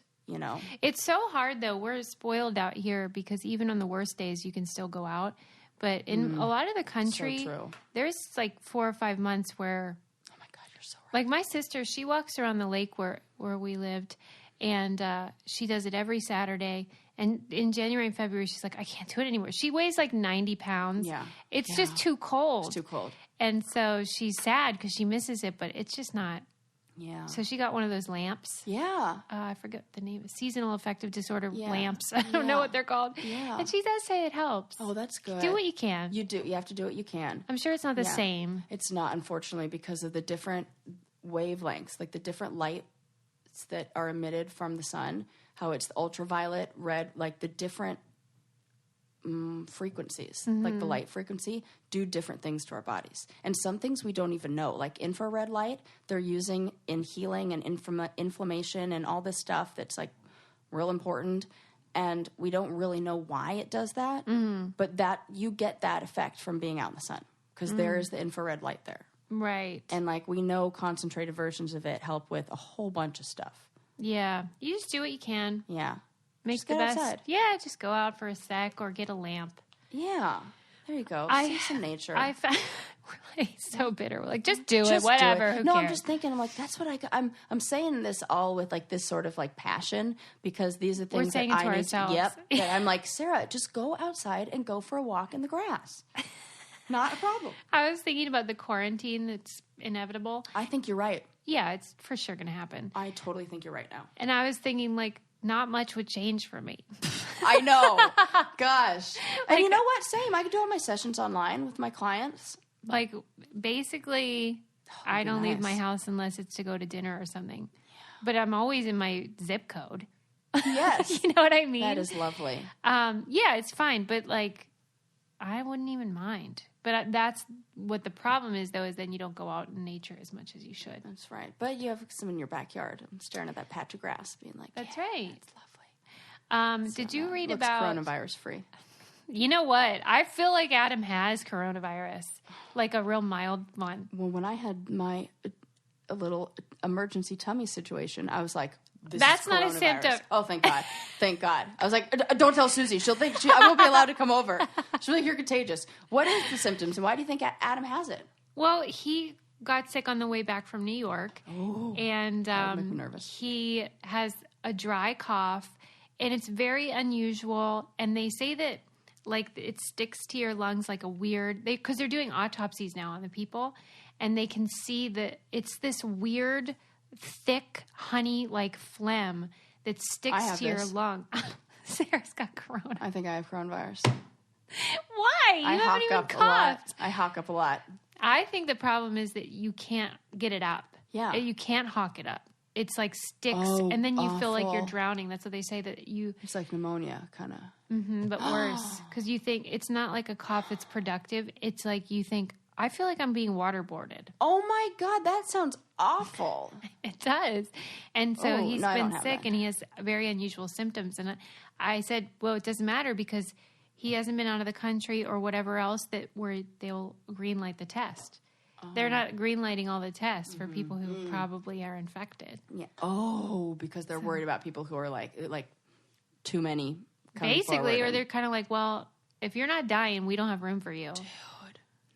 It's so hard though. We're spoiled out here because even on the worst days you can still go out. But in a lot of the country, there's like 4 or 5 months where, oh my God, you're so right. Like my sister, she walks around the lake where we lived and she does it every Saturday. And in January and February, she's like, I can't do it anymore. She weighs like 90 pounds. Yeah. It's just too cold. It's too cold. And so she's sad because she misses it, but it's just not. Yeah. So she got one of those lamps. Yeah. I forget the name. Seasonal affective disorder lamps. I don't know what they're called. Yeah. And she does say it helps. Oh, that's good. Do what you can. You do. You have to do what you can. I'm sure it's not the same. It's not, unfortunately, because of the different wavelengths, like the different lights that are emitted from the sun, how it's the ultraviolet, red, like the different frequencies, like the light frequency, do different things to our bodies. And some things we don't even know, like infrared light, they're using in healing and inflammation and all this stuff that's like real important. And we don't really know why it does that, but that you get that effect from being out in the sun because there is the infrared light there. Right. And like we know concentrated versions of it help with a whole bunch of stuff. Yeah. You just do what you can. Yeah. Make just the best. Outside. Yeah, just go out for a sec or get a lamp. Yeah. There you go. See some nature. really so bitter. We're like, just do it, whatever. Who no, cares? I'm just thinking. I'm like, that's what I'm saying this all with like this sort of like passion because these are things we're saying that it to I need. Ourselves. Yep. That I'm like, Sarah, just go outside and go for a walk in the grass. Not a problem. I was thinking about the quarantine that's inevitable. I think you're right. Yeah, it's for sure going to happen. I totally think you're right now. And I was thinking, like, not much would change for me. I know. Gosh. And you know what? Same. I could do all my sessions online with my clients. Like, basically, I don't leave my house unless it's to go to dinner or something. But I'm always in my zip code. Yes. You know what I mean? That is lovely. Yeah, it's fine. But, like, I wouldn't even mind. But that's what the problem is, though, is then you don't go out in nature as much as you should. That's right. But you have some in your backyard. I'm staring at that patch of grass being like, that's right. That's lovely. Did you read looks about... coronavirus free. You know what? I feel like Adam has coronavirus. Like a real mild one. Well, when I had my a little emergency tummy situation, I was like, that's not a symptom. Oh, thank God. Thank God. I was like, don't tell Susie. She'll think I won't be allowed to come over. She'll think you're contagious. What is the symptoms and why do you think Adam has it? Well, he got sick on the way back from New York. Oh, and that would make me nervous. He has a dry cough and it's very unusual. And they say that like it sticks to your lungs like a weird, because they're doing autopsies now on the people and they can see that it's this weird thick honey like phlegm that sticks to your lung. Sarah's got corona. I think I have coronavirus. Why? You haven't even coughed. I hawk up a lot. I think the problem is that you can't get it up. Yeah. You can't hawk it up. It's like sticks and then you feel like you're drowning. That's what they say that you... It's like pneumonia kind of. Mm-hmm, but worse. Because you think it's not like a cough that's productive. It's like you think, I feel like I'm being waterboarded. Oh my God, that sounds awful. It does. And so he's been sick and he has very unusual symptoms. And I said, well, it doesn't matter because he hasn't been out of the country or whatever else where they'll greenlight the test. They're not greenlighting all the tests for people who probably are infected. Yeah. Oh, because they're worried about people who are like too many. Basically, or they're kind of like, well, if you're not dying, we don't have room for you. Dude,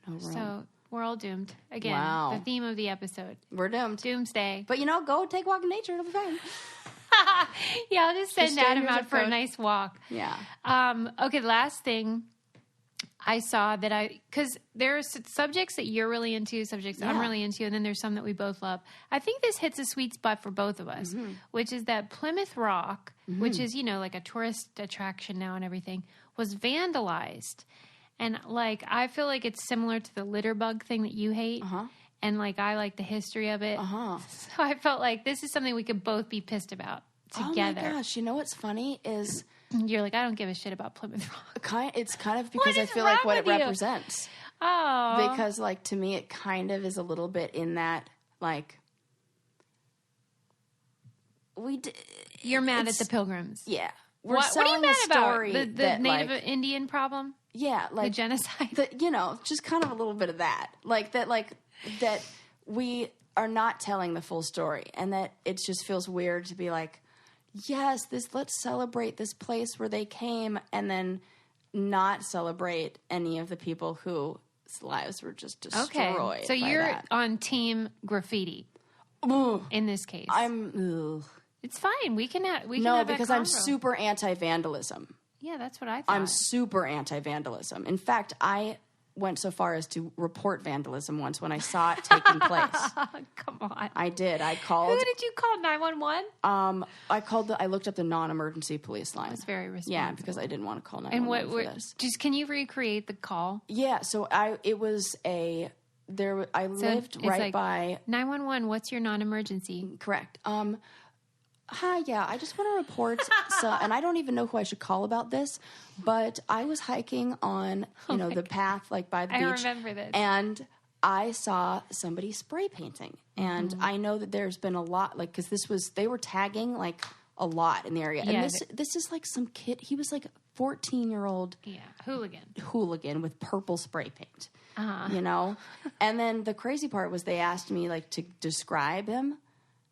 no room. So we're all doomed. Again, the theme of the episode. We're doomed. Doomsday. But go take a walk in nature. It'll be fine. Yeah, I'll just send Adam out for a nice walk. Yeah. Okay, the last thing I saw because there's subjects that you're really into, subjects I'm really into, and then there's some that we both love. I think this hits a sweet spot for both of us, which is that Plymouth Rock, which is, like a tourist attraction now and everything, was vandalized. And, I feel like it's similar to the litter bug thing that you hate. And, I like the history of it. So I felt like this is something we could both be pissed about together. Oh, my gosh. You know what's funny is... You're like, I don't give a shit about Plymouth Rock. It's kind of because I feel like what it represents. Oh. Because, to me, it kind of is a little bit in that, You're mad at the Pilgrims. Yeah. What are you mad about? The Native Indian problem? Yeah. The genocide? Just kind of a little bit of that. That we are not telling the full story. And that it just feels weird to be like, yes, let's celebrate this place where they came and then not celebrate any of the people whose lives were just destroyed. Okay. So you're on team graffiti in this case. It's fine. We can have because I'm super anti-vandalism. Yeah, that's what I thought. I'm super anti-vandalism. In fact, I went so far as to report vandalism once when I saw it taking place. Come on. I did. I called. Who did you call? 911? I looked up the non-emergency police line. That's very responsible. Yeah, because I didn't want to call 911 for this. Can you recreate the call? Yeah, so I lived right by 911. What's your non-emergency? Correct. Hi, yeah, I just want to report, and I don't even know who I should call about this, but I was hiking on, the path, by the beach. I remember this. And I saw somebody spray painting, and I know that there's been a lot, because they were tagging, a lot in the area. Yeah, and this is, some kid, he was, 14-year-old. Yeah, hooligan with purple spray paint, And then the crazy part was they asked me, to describe him,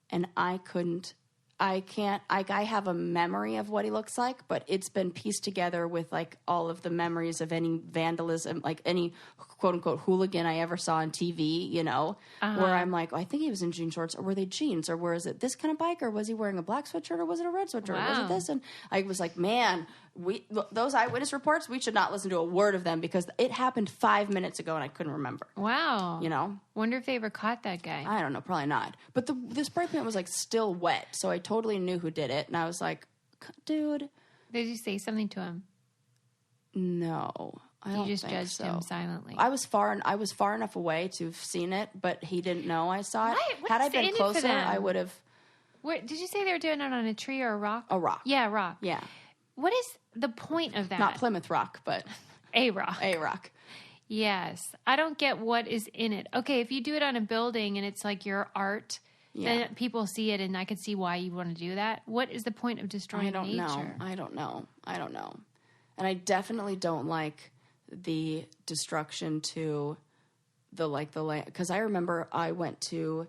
and I couldn't. I can't, I have a memory of what he looks like, but it's been pieced together with like all of the memories of any vandalism, like any quote unquote hooligan I ever saw on TV, you know, where I'm like, I think he was in jean shorts, or were they jeans, or was it this kind of bike, or was he wearing a black sweatshirt, or was it a red sweatshirt, or was it this? And I was like, man, those eyewitness reports, we should not listen to a word of them because it happened 5 minutes ago and I couldn't remember. Wow. You know? Wonder if they ever caught that guy. I don't know, probably not. But the spray paint was like still wet, so I totally knew who did it, and I was like, dude. Did you say something to him? No. You just judged him silently. I was far enough away to have seen it, but he didn't know I saw it. Had I been closer, I would have. Did you say they were doing it on a tree or a rock? A rock. Yeah, a rock. Yeah. What is the point of that? Not Plymouth Rock, but a rock. A rock. Yes. I don't get what is in it. Okay, if you do it on a building and it's like your art, then people see it, and I could see why you want to do that. What is the point of destroying nature? I don't know. And I definitely don't like the destruction to the land, because I remember I went to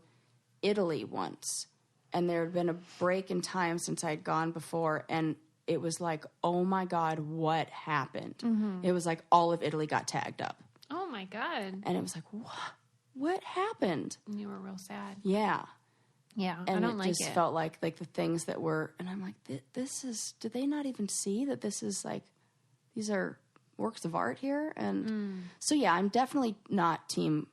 Italy once, and there had been a break in time since I'd gone before, and it was like, oh my God, what happened? Mm-hmm. It was like all of Italy got tagged up. Oh my God. And it was like, what happened? And you were real sad. Yeah. Yeah, and I don't like it. It just felt like the things that were, and I'm like, this is, did they not even see that this is like, these are works of art here? And so, yeah, I'm definitely not team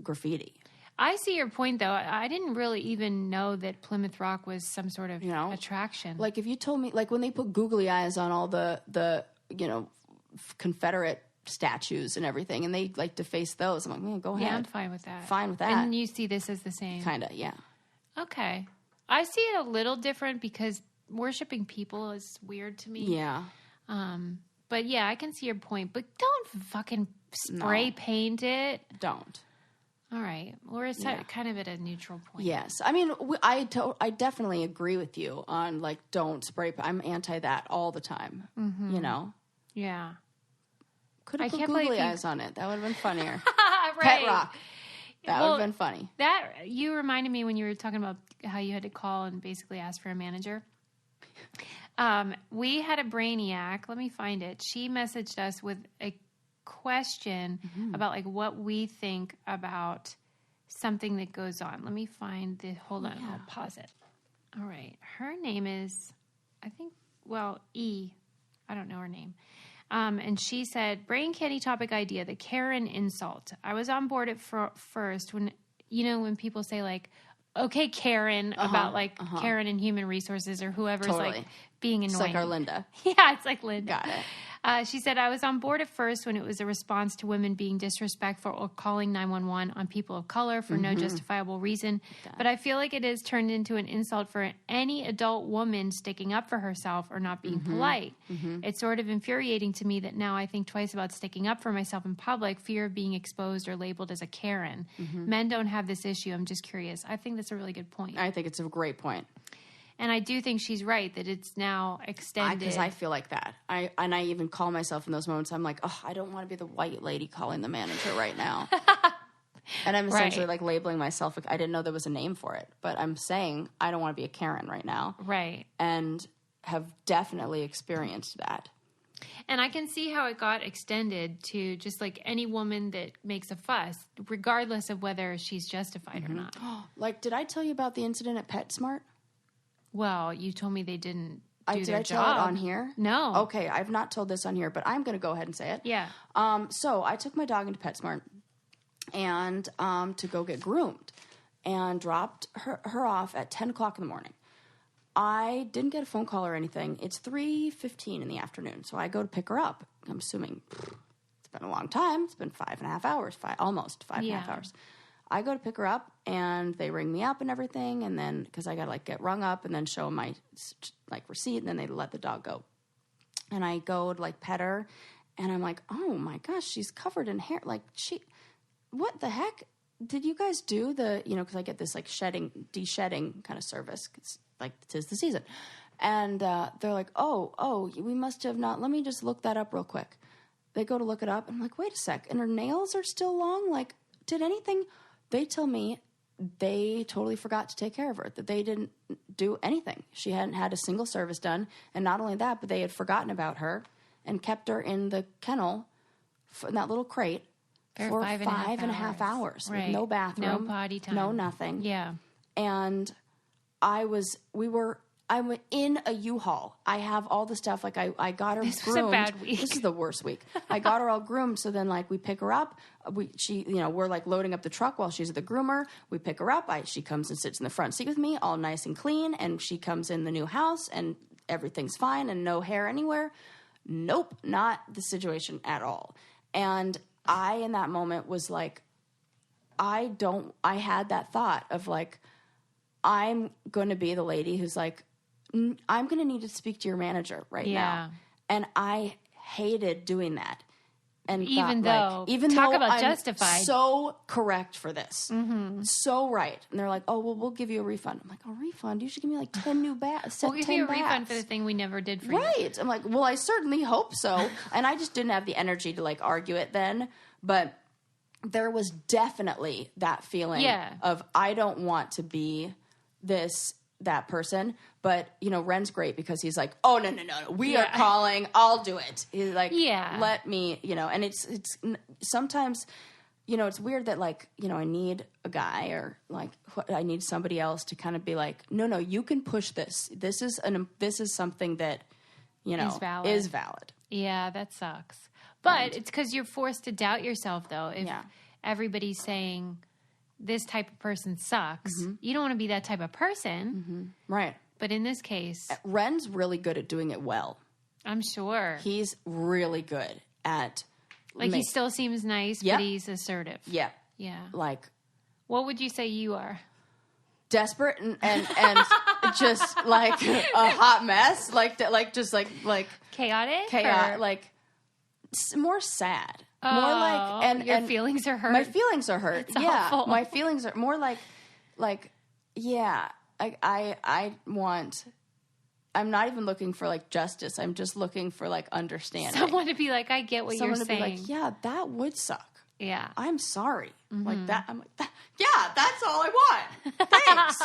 graffiti. I see your point, though. I didn't really even know that Plymouth Rock was some sort of attraction. Like, if you told me, like, when they put googly eyes on all the Confederate statues and everything, and they, like, deface those, I'm like, man, go ahead. Yeah, I'm fine with that. Fine with that. And you see this as the same. Kind of, yeah. Okay. I see it a little different because worshiping people is weird to me. Yeah. But, yeah, I can see your point. But don't fucking spray paint it. Don't. All right. We're kind of at a neutral point. Yes. I mean, I definitely agree with you on, like, don't spray paint. I'm anti that all the time, you know? Yeah. Could have put googly eyes on it. That would have been funnier. Right. Pet rock. That would have been funny. You reminded me when you were talking about how you had to call and basically ask for a manager. We had a Brainiac. Let me find it. She messaged us with a question about like what we think about something that goes on. Let me find the. Hold on. I'll pause it. All right. Her name is, E. I don't know her name. And she said, brain candy topic idea, the Karen insult. I was on board at first when people say like, okay, Karen, about like Karen in human resources or whoever's like being annoying. It's like our Linda. Yeah, it's like Linda. Got it. She said, I was on board at first when it was a response to women being disrespectful or calling 911 on people of color for no justifiable reason. But I feel like it has turned into an insult for any adult woman sticking up for herself or not being polite. It's sort of infuriating to me that now I think twice about sticking up for myself in public, fear of being exposed or labeled as a Karen. Men don't have this issue. I'm just curious. I think that's a really good point. I think it's a great point. And I do think she's right that it's now extended. Because I feel like that. I even call myself in those moments. I'm like, I don't want to be the white lady calling the manager right now. And I'm essentially like labeling myself. I didn't know there was a name for it. But I'm saying I don't want to be a Karen right now. Right. And have definitely experienced that. And I can see how it got extended to just like any woman that makes a fuss, regardless of whether she's justified or not. Like, did I tell you about the incident at PetSmart? Well, you told me they didn't do did their I job. tell it on here? No. Okay, I've not told this on here, but I'm going to go ahead and say it. Yeah. So I took my dog into PetSmart and to go get groomed and dropped her off at 10 o'clock in the morning. I didn't get a phone call or anything. It's 3:15 in the afternoon, so I go to pick her up. I'm assuming it's been a long time. It's been 5.5 hours, almost 5.5 hours. I go to pick her up, and they ring me up and everything, and then, because I got to, like, get rung up and then show them my, like, receipt, and then they let the dog go. And I go to, like, pet her, and I'm like, oh, my gosh, she's covered in hair. Like, what the heck? Did you guys do because I get this, like, de-shedding kind of service, because, like, 'tis the season. And they're like, oh, we must have not, let me just look that up real quick. They go to look it up, and I'm like, wait a sec, and her nails are still long? Like, did anything... They tell me they totally forgot to take care of her, that they didn't do anything. She hadn't had a single service done. And not only that, but they had forgotten about her and kept her in the kennel, in that little crate, for five and a half hours. Right. With no bathroom. No potty time. No nothing. Yeah. And I'm in a U-Haul. I have all the stuff. Like I got her groomed. This was a bad week. This is the worst week. I got her all groomed. So then we pick her up. We're like loading up the truck while she's at the groomer. We pick her up. She comes and sits in the front seat with me, all nice and clean. And she comes in the new house and everything's fine and no hair anywhere. Nope, not the situation at all. And I, in that moment, was like, I had that thought of like, I'm going to be the lady who's like, I'm going to need to speak to your manager right now. And I hated doing that. And even though I'm justified. So correct for this. Mm-hmm. So right. And they're like, oh, well, we'll give you a refund. I'm like, a refund? You should give me like 10 new baths. We'll give you a refund for the thing we never did for you. Right. I'm like, well, I certainly hope so. And I just didn't have the energy to like argue it then. But there was definitely that feeling of I don't want to be that person. But, Ren's great because he's like, oh, no. We are calling. I'll do it. He's like, let me, and it's sometimes, it's weird that like, I need a guy or like I need somebody else to kind of be like, no, you can push this. This is something that, is valid. Yeah, that sucks. But it's because you're forced to doubt yourself, though. If everybody's saying this type of person sucks, you don't want to be that type of person. Mm-hmm. Right. But in this case... Ren's really good at doing it well. I'm sure. He's really good at... he still seems nice, but he's assertive. Yeah. Yeah. Like... What would you say you are? Desperate and just like a hot mess. Chaotic? Like... More sad. Oh, more like... And your feelings are hurt? My feelings are hurt. That's awful. My feelings are more like... I'm not even looking for like justice. I'm just looking for like understanding. Someone to be like, I get what you're saying. Someone to be like, yeah, that would suck. Yeah. I'm sorry. Mm-hmm. Like that. I'm like, that's all I want. Thanks.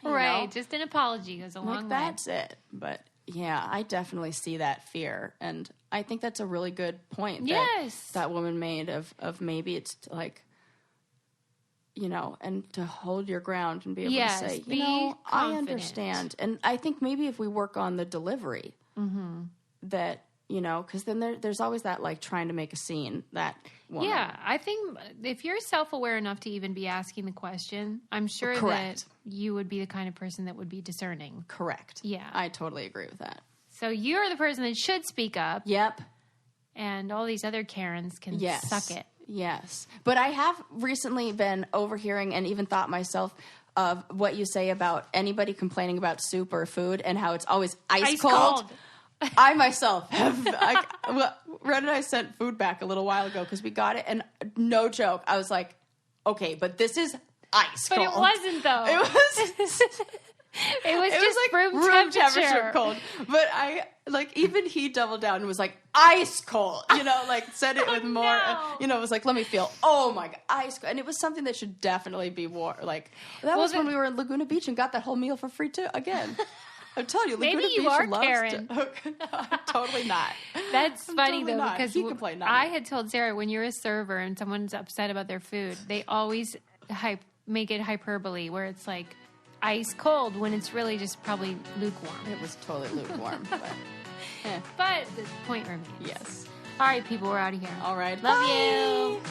Right. Just an apology goes a long way. That's it. But yeah, I definitely see that fear. And I think that's a really good point that woman made of maybe it's like, and to hold your ground and be able to say, I understand. And I think maybe if we work on the delivery, that, because then there's always that, like, trying to make a scene, that woman. Yeah, I think if you're self-aware enough to even be asking the question, I'm sure that you would be the kind of person that would be discerning. Correct. Yeah. I totally agree with that. So you're the person that should speak up. Yep. And all these other Karens can suck it. Yes. But I have recently been overhearing and even thought myself of what you say about anybody complaining about soup or food and how it's always ice cold. I myself have... Red and I sent food back a little while ago because we got it, and no joke, I was like, okay, but this is ice cold. But it wasn't, though. It was... It was just room temperature cold. But even he doubled down and was like, ice cold. Said it with more, it was like, let me feel, oh my God, ice cold. And it was something that should definitely be more, that was when we were in Laguna Beach and got that whole meal for free too, again. I'm telling you, Laguna Beach loves Karen. Totally not. That's funny, totally though, because I had told Sarah, when you're a server and someone's upset about their food, they always make it hyperbole, where it's like, ice cold when it's really just probably lukewarm. It was totally lukewarm. But the point remains. Yes. All right, people, we're out of here. All right. Love Bye. you.